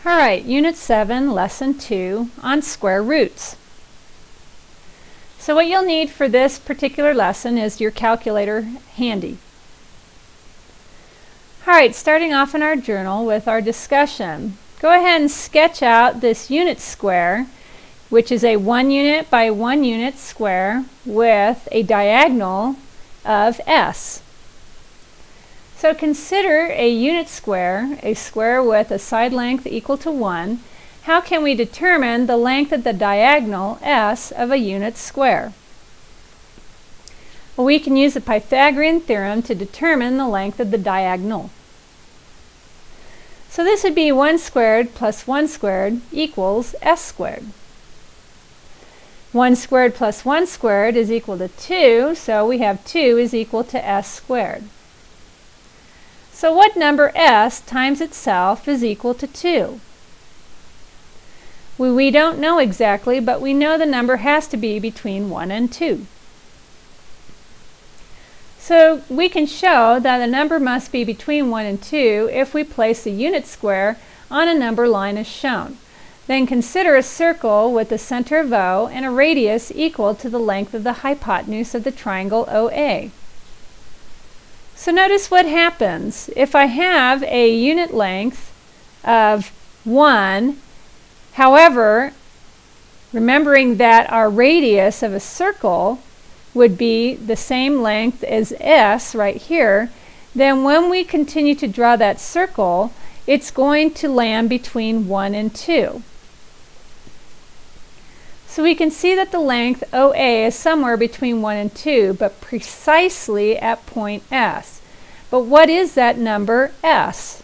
Alright, Unit 7, Lesson 2 on square roots. So what you'll need for this particular lesson is your calculator handy. Alright, starting off in our journal with our discussion. Go ahead and sketch out this unit square, which is a 1 unit by 1 unit square with a diagonal of S. So consider a unit square, a square with a side length equal to 1. How can we determine the length of the diagonal S of a unit square? Well, we can use the Pythagorean theorem to determine the length of the diagonal. So this would be 1 squared plus 1 squared equals S squared. 1 squared plus 1 squared is equal to 2, so we have 2 is equal to S squared. So what number S times itself is equal to 2? We don't know exactly, but we know the number has to be between 1 and 2. So we can show that the number must be between 1 and 2 if we place the unit square on a number line as shown. Then consider a circle with a center of O and a radius equal to the length of the hypotenuse of the triangle OA. So notice what happens. If I have a unit length of 1, however, remembering that our radius of a circle would be the same length as S right here, then when we continue to draw that circle, it's going to land between 1 and 2. So we can see that the length OA is somewhere between 1 and 2, but precisely at point S. But what is that number S?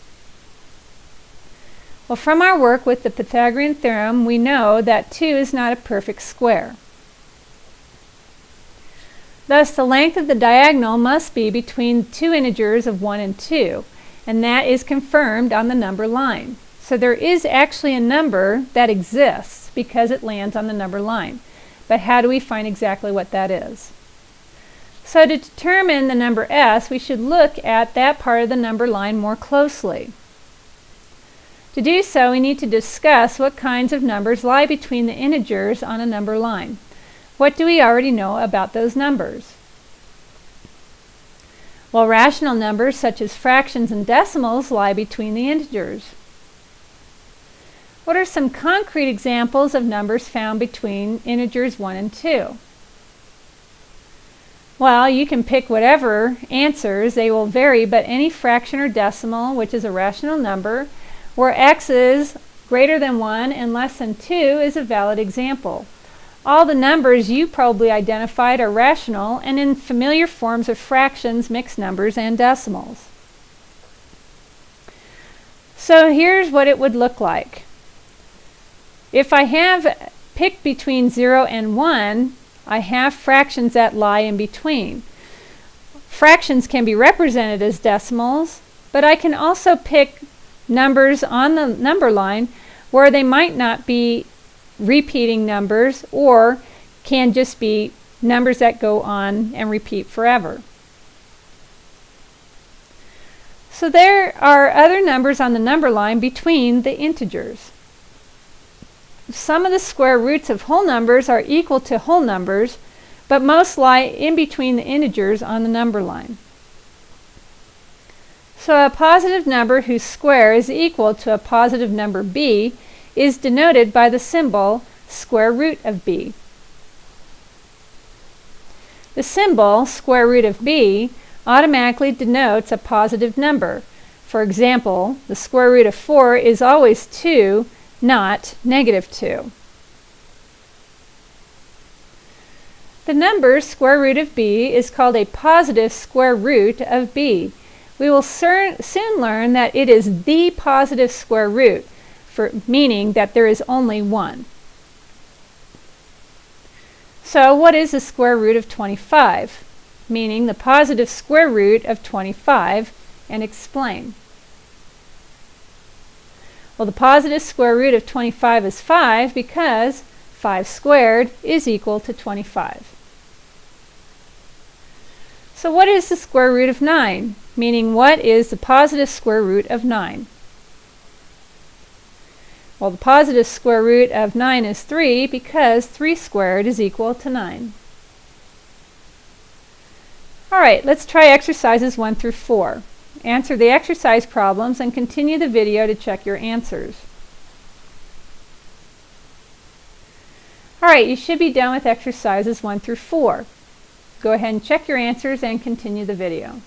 Well, from our work with the Pythagorean theorem, we know that 2 is not a perfect square. Thus, the length of the diagonal must be between two integers of 1 and 2, and that is confirmed on the number line. So there is actually a number that exists because it lands on the number line. But how do we find exactly what that is? So to determine the number S, we should look at that part of the number line more closely. To do so, we need to discuss what kinds of numbers lie between the integers on a number line. What do we already know about those numbers? Well, rational numbers such as fractions and decimals lie between the integers. What are some concrete examples of numbers found between integers 1 and 2? Well, you can pick whatever answers. They will vary, but any fraction or decimal, which is a rational number, where x is greater than 1 and less than 2 is a valid example. All the numbers you probably identified are rational and in familiar forms of fractions, mixed numbers, and decimals. So here's what it would look like. If I have picked between 0 and 1, I have fractions that lie in between. Fractions can be represented as decimals, but I can also pick numbers on the number line where they might not be repeating numbers or can just be numbers that go on and repeat forever. So there are other numbers on the number line between the integers. Some of the square roots of whole numbers are equal to whole numbers, but most lie in between the integers on the number line. So a positive number whose square is equal to a positive number b is denoted by the symbol square root of b. The symbol square root of b automatically denotes a positive number. For example, the square root of 4 is always 2, not negative 2. The number square root of b is called a positive square root of b. We will soon learn that it is the positive square root, meaning that there is only one. So what is the square root of 25? Meaning the positive square root of 25, and explain. Well, the positive square root of 25 is 5 because 5 squared is equal to 25. So what is the square root of 9? Meaning what is the positive square root of 9? Well, the positive square root of 9 is 3 because 3 squared is equal to 9. All right, let's try exercises 1 through 4. Answer the exercise problems and continue the video to check your answers. All right, you should be done with exercises 1 through 4. Go ahead and check your answers and continue the video.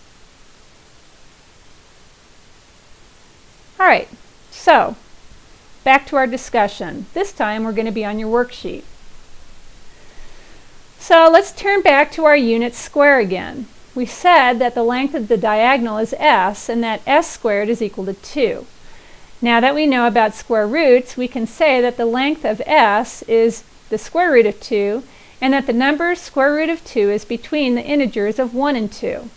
All right, so back to our discussion. This time we're going to be on your worksheet. So let's turn back to our unit square again. We said that the length of the diagonal is s and that s squared is equal to 2. Now that we know about square roots, we can say that the length of s is the square root of 2 and that the number square root of 2 is between the integers of 1 and 2.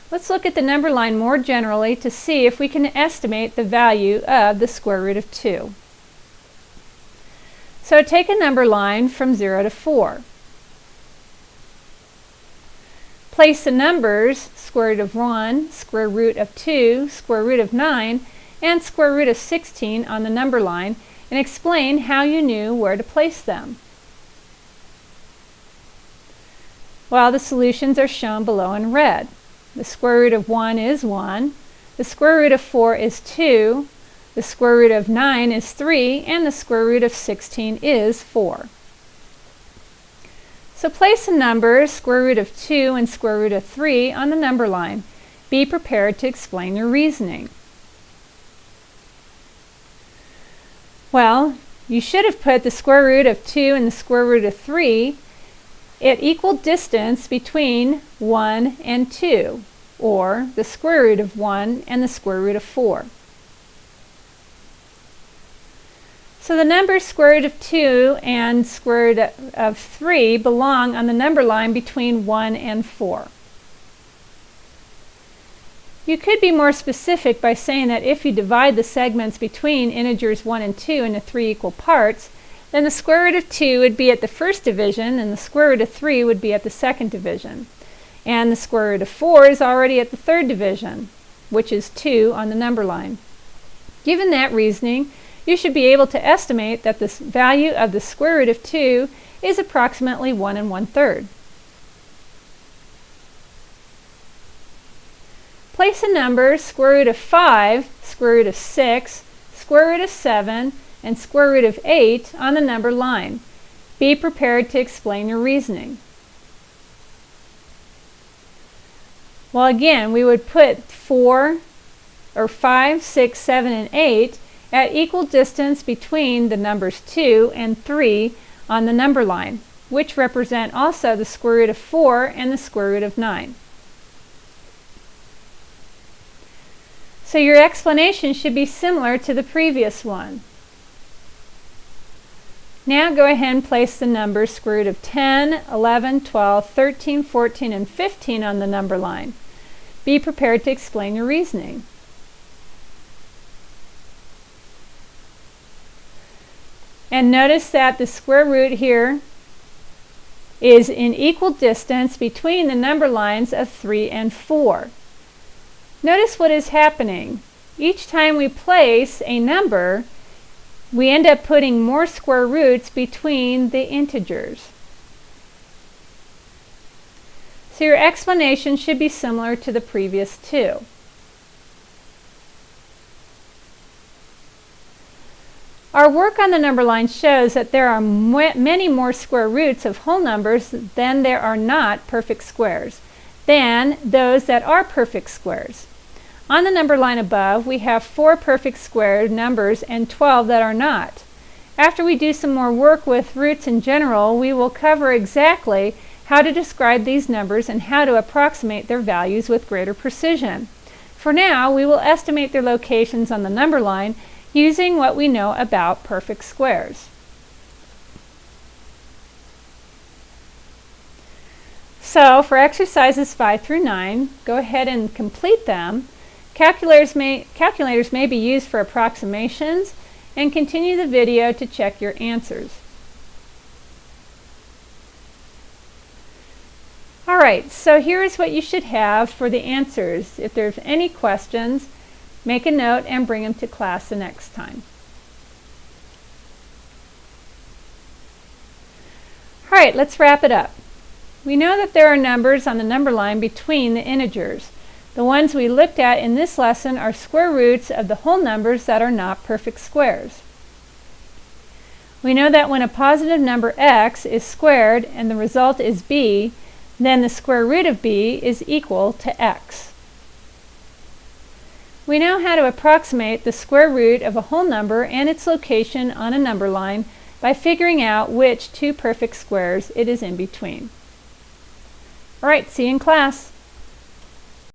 Let's look at the number line more generally to see if we can estimate the value of the square root of 2. So take a number line from 0 to 4. Place the numbers square root of 1, square root of 2, square root of 9, and square root of 16 on the number line and explain how you knew where to place them. Well, the solutions are shown below in red. The square root of 1 is 1, the square root of 4 is 2, the square root of 9 is 3, and the square root of 16 is 4. So place the numbers square root of 2 and square root of 3 on the number line. Be prepared to explain your reasoning. Well, you should have put the square root of 2 and the square root of 3 at equal distance between 1 and 2, or the square root of 1 and the square root of 4. So the numbers square root of 2 and square root of 3 belong on the number line between 1 and 4. You could be more specific by saying that if you divide the segments between integers 1 and 2 into 3 equal parts, then the square root of 2 would be at the first division and the square root of 3 would be at the second division. And the square root of 4 is already at the third division, which is 2 on the number line. Given that reasoning, you should be able to estimate that the value of the square root of 2 is approximately 1 1/3. Place the numbers square root of 5, square root of 6, square root of 7, and square root of 8 on the number line. Be prepared to explain your reasoning. Well, again, we would put 4, or 5, 6, 7, and 8 at equal distance between the numbers 2 and 3 on the number line, which represent also the square root of 4 and the square root of 9. So your explanation should be similar to the previous one. Now go ahead and place the numbers square root of 10, 11, 12, 13, 14, and 15 on the number line. Be prepared to explain your reasoning. And notice that the square root here is in equal distance between the number lines of 3 and 4. Notice what is happening. Each time we place a number, we end up putting more square roots between the integers. So your explanation should be similar to the previous two. Our work on the number line shows that there are many more square roots of whole numbers than there are not perfect squares, than those that are perfect squares. On the number line above, we have 4 perfect square numbers and 12 that are not. After we do some more work with roots in general, we will cover exactly how to describe these numbers and how to approximate their values with greater precision. For now, we will estimate their locations on the number line using what we know about perfect squares. So for exercises 5 through 9, go ahead and complete them. Calculators may be used for approximations, and continue the video to check your answers. Alright, so here's what you should have for the answers. If there's any questions, make a note and bring them to class the next time. Alright, let's wrap it up. We know that there are numbers on the number line between the integers. The ones we looked at in this lesson are square roots of the whole numbers that are not perfect squares. We know that when a positive number x is squared and the result is b, then the square root of b is equal to x. We know how to approximate the square root of a whole number and its location on a number line by figuring out which two perfect squares it is in between. Alright, see you in class.